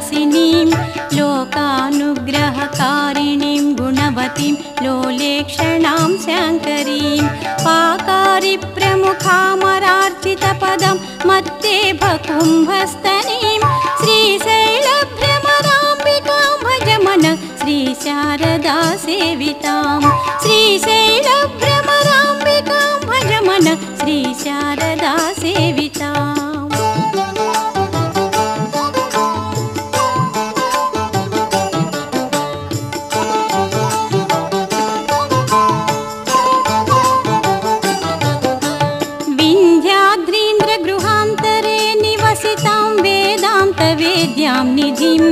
वासिनीं लोकानुग्रहकारिणीं गुणवतीं लोलेक्षणां शङ्करीं पाकारि प्रमुखामरार्चितपदं मत्ते भकुम्भस्तनीं श्रीशैलभ्रमराम्बिकां भज मन श्रीशारदा सेवितां श्रीशैलभ्रमराम्बिकां भज मन श्रीशारदा सेवितां वेद्यां निधिं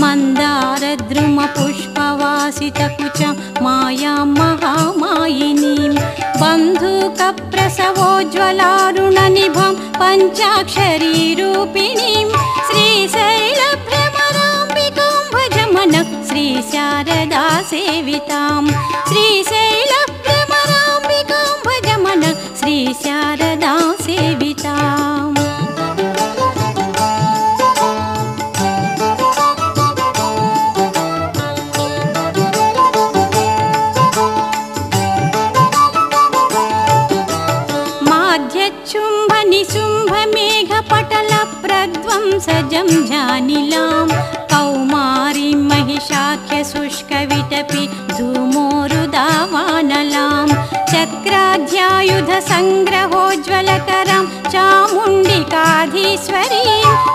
मन्दारद्रुमपुष्पवासितकुचं मायां महामायिनीं बन्धुकप्रसवोज्ज्वलारुणनिभं पञ्चाक्षरीरूपिणीं श्रीशैलभ्रमराम्बिकां भज मन श्रीशारदा सेवितां श्रीशैलभ्रमराम्बिकां भज मन श्रीशारदा सेविताम् सजं जानिलां कौमारीं महिषाख्यशुष्कविटपि धूमोरुदावानलां चक्राध्यायुधसङ्ग्रहोज्ज्वलकरां चामुण्डिकाधीश्वरीं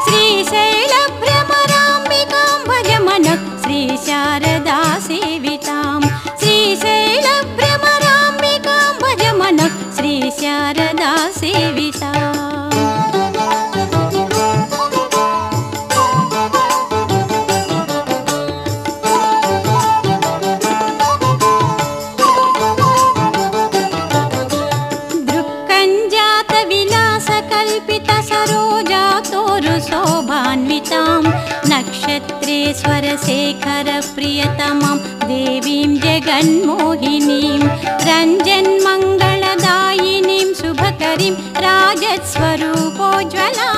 श्रीशैलभ्रमराम्बिकां भज मन श्रीशारदा सेवितां श्रीशैलभ्रमराम्बिकां भज मन श्रीशारदा सेविताम् नक्षत्रेश्वरशेखरप्रियतमां देवीं जगन्मोहिनीं रञ्जन्मङ्गलदायिनीं शुभकरीं राजस्वरूपोज्ज्वलां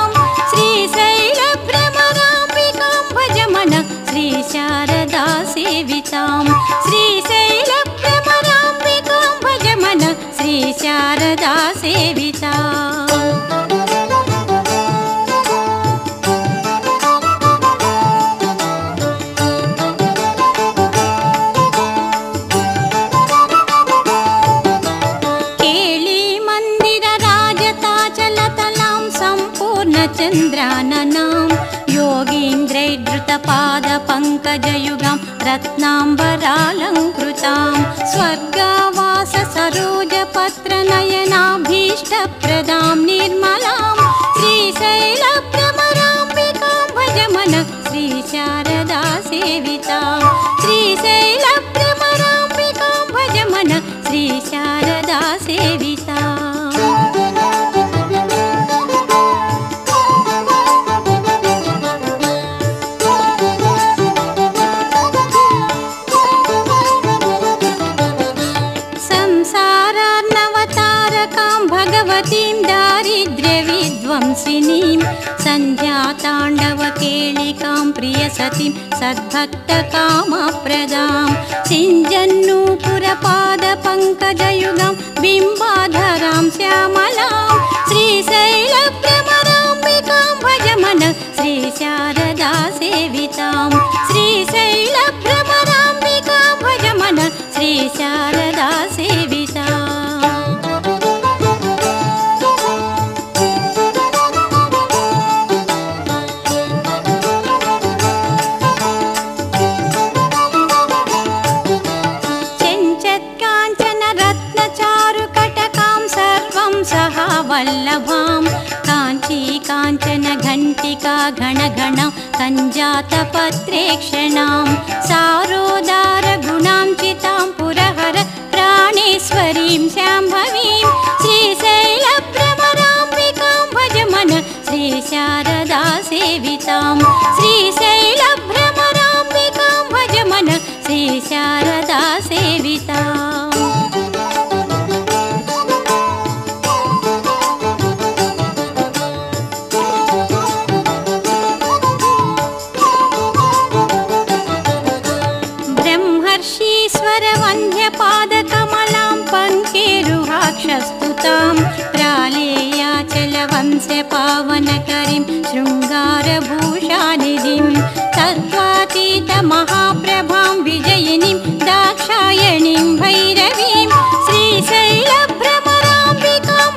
श्रीशैलभ्रमराम्बिकां भज मन श्रीशारदा सेवितां श्रीशैलभ्रमराम्बिकां भज मन श्रीशारदा सेविताम् चन्द्राननां योगीन्द्रैर्धृतपादपङ्कजयुगां रत्नाम्बरालङ्कृतां स्वर्गावास सरोजपत्रनयनाभीष्टप्रदां निर्मलां श्रीशैलभ्रमराम्बिकां भज मन श्रीशारदा सेवितां श्रीशैलभ्रमराम्बिकां भज मन श्रीशारदा सेविताम् दारिद्र्यविध्वंसिनीं सन्ध्याताण्डवकेलिकां प्रियसतीं सद्भक्तकामप्रदां सिञ्जन्नूपुरपादपङ्कजयुगां बिम्बाधरां श्यामलां श्रीशैलभ्रमराम्बिकां भज मन श्रीशारदा सेवितां श्रीशैलभ्रमराम्बिकां भज मन श्रीशारदा सेविताम् वल्लभां काञ्ची काञ्चन घण्टिका घणघणां कञ्जातपत्रेक्षणां सारोदारगुणां चितां पुरहर प्राणेश्वरीं शाम्भवीं श्रीशैलभ्रमराम्बिकां भज मन श्रीशारदा सेवितां श्रीशैलभ्रमराम्बिकां भज मन श्रीशारदा सेविताम् पावनकरीं शृङ्गारभूषानिधिं तत्त्वातीतमहाप्रभां विजयिनीं दाक्षायणीं भैरवीं श्रीशैलभ्रमराम्बिकां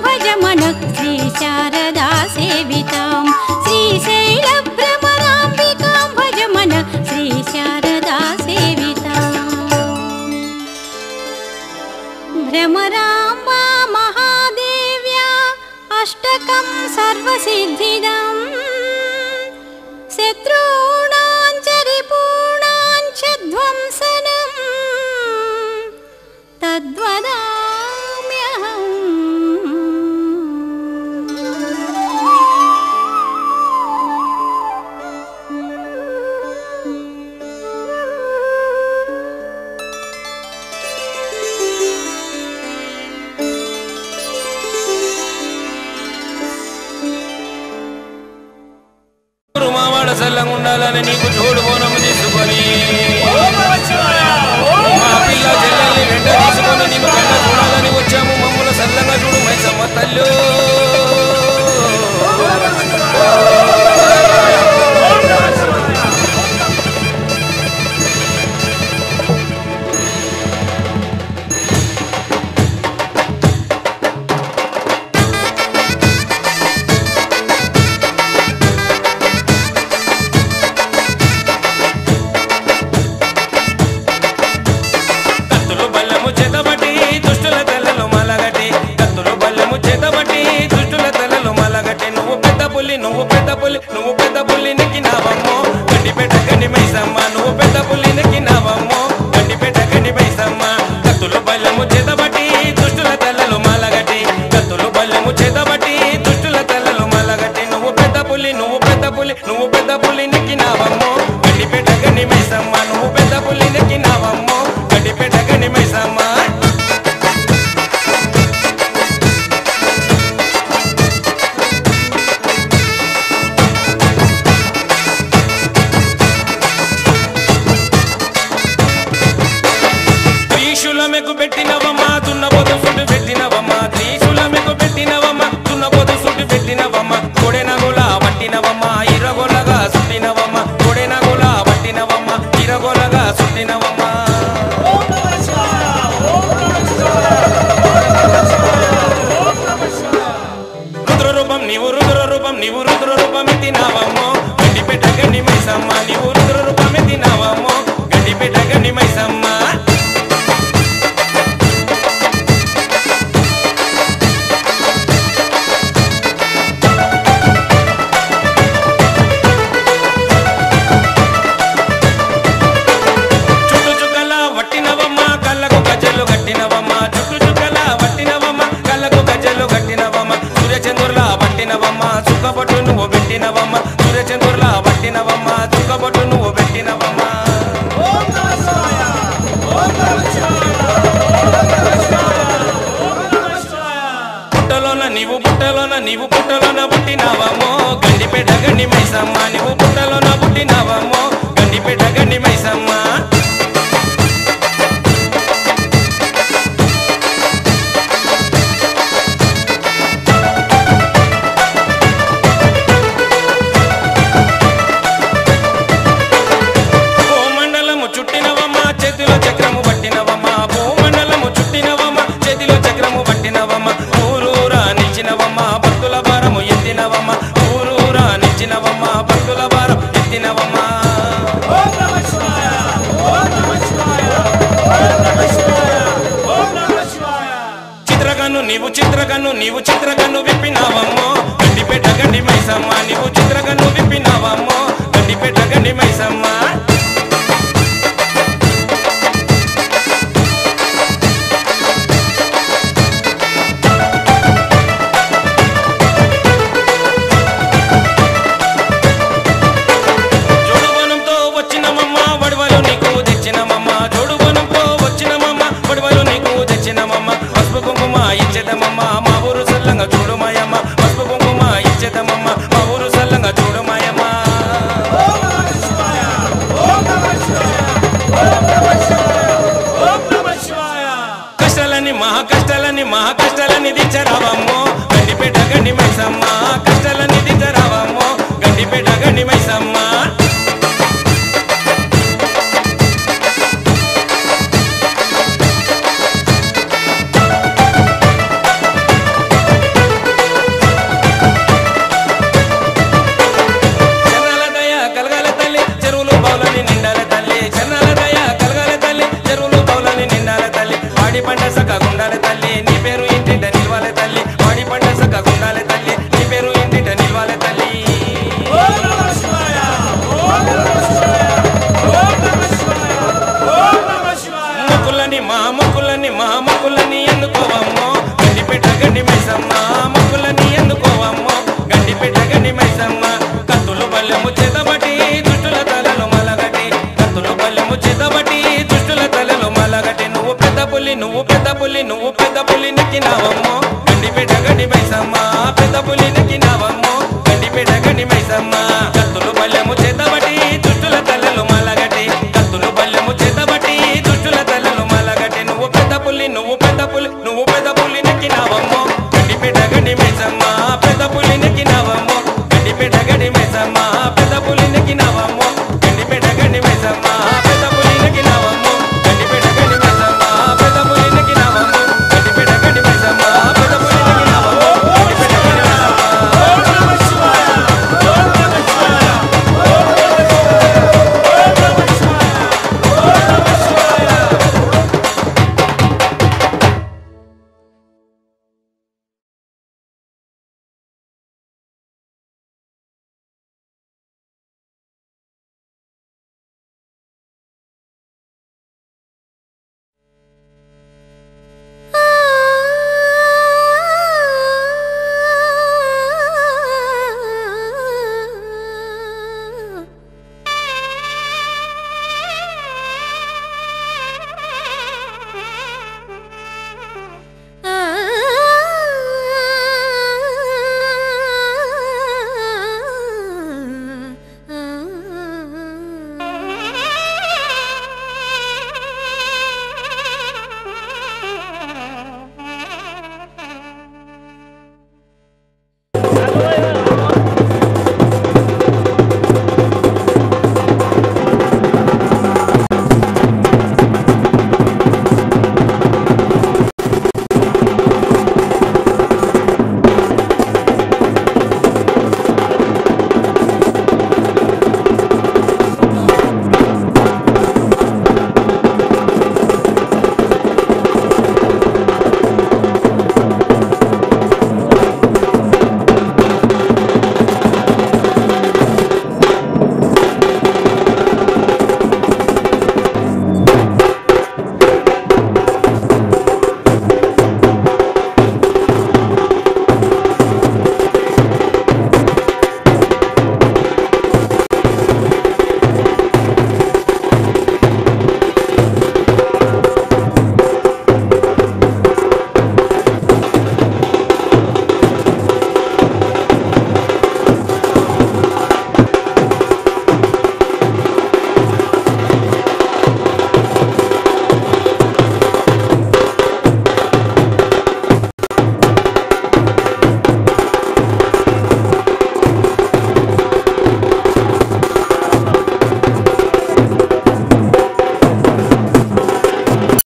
भज मनः श्रीशारदा सेवितां श्रीशैलभ्रमराम्बिकां भज मनः श्रीशारदा सेविताम् भ्रमराम्बा महादेव्या अष्टकं सर्वसिद्धिदं शत्रूणां च रिपूणां च ध्वंसनं तद्वदाम्यहम् సల్లంగుండాలని నీకు తోడు బోనము తీసుకొని మా పిల్ల చెల్లెల్ని వెంట తీసుకొని నీకు కన్న చూడాలని వచ్చాము మమ్మల్ని సల్లంగా చూడు మైసమ్మ తల్లు నువ్వు పెద్ద పుల్లి నెక్కినావమ్మో గండిపేట గండి మైసమ్మ నువ్వు పెద్ద పుల్లి నెక్కినావమ్మో గండిపేట గండి మైసమ్మ కత్తులు బల్లెము చేతబట్టి దుష్టుల తల్లలు మాలగట్టి కత్తులు బల్లెము చేతబట్టి దుష్టుల తల్లలు మాలగట్టి నువ్వు పెద్ద పుల్లి నెక్కినావమ్మో గండిపేట గండి మైసమ్మ నువ్వు పెద్ద పుల్లి నెక్కినావమ్మో గండిపేట గండి మైసమ్మ త్రిశూలమెకు పెట్టినవమ్మా దున్నపోతు సుట్టు పెట్టినవమ్మా త్రిశూలమెకు పెట్టినవమ్మా దున్నపోతు సుట్టు పెట్టినవమ్మా కొడెనగులా పట్టినవమ్మా ఇరగొలగా సుట్టినవమ్మా కొడెనగులా పట్టినవమ్మా ఇరగొలగా సుట్టినవమ్మా రుద్రరూపం నీవు రుద్రరూపం ఎత్తినావమ్మో గండిపేట గండి మైసమ్మ నీవు రుద్రరూపం ఎత్తినావమ్మో గండిపేట గండి మైసమ్మ చుక్కబొట్టు నువ్వు పెట్టినవమ్మ సూర్యచంద్రులా పట్టినవమ్మ చుక్కబొట్టు నువ్వు పెట్టినవమ్మ నీవు పుట్టలోన పుట్టినవమ్మో గండిపేట గండి మైసమ్మ నీవు పుట్టలోన పుట్టినవమ్మో గండిపేట గండి మైసమ్మ నీవు చిత్రగన్ను విప్పినావమ్మో గండిపేట గండి మైసమ్మ నీవు చిత్రగన్ను విప్పినావమ్మో గండిపేట గండి మైసమ్మ జోడుబోనంతో వచ్చినమమ్మ వడవలు నీకు తెచ్చినమమ్మ జోడుబోనంతో వచ్చినమమ్మ వడవలు నీకు తెచ్చినమమ్మ పసుపు కుంకుమ ఇచ్చేదమమ్మ మా ఊరు సల్లంగా చూడుమాయమ్మ పసుపు కుంకుమ ఇచ్చేదమమ్మ మా ఊరు సల్లంగా చూడుమాయమ్మ కష్టాలని మహా కష్టాలని దించరావమ్మో గండిపేట గండి మైసమ్మ కష్టాల గండిపేట గండి మైసమ్మ కత్తులు బల్లెము చేతబట్టి దుష్టుల తలలో మలగటి కత్తులు బల్లెము చేతబట్టి దుష్టుల తలలో మలగటి నువ్వు పెద్ద పులి నువ్వు పెద్ద పులి నువ్వు పెద్ద పులి నెక్కినావమ్మో గండిపేట గండి మైసమ్మ పెద్ద పులి నెక్కినావమ్మో గండిపేట గండి మైసమ్మ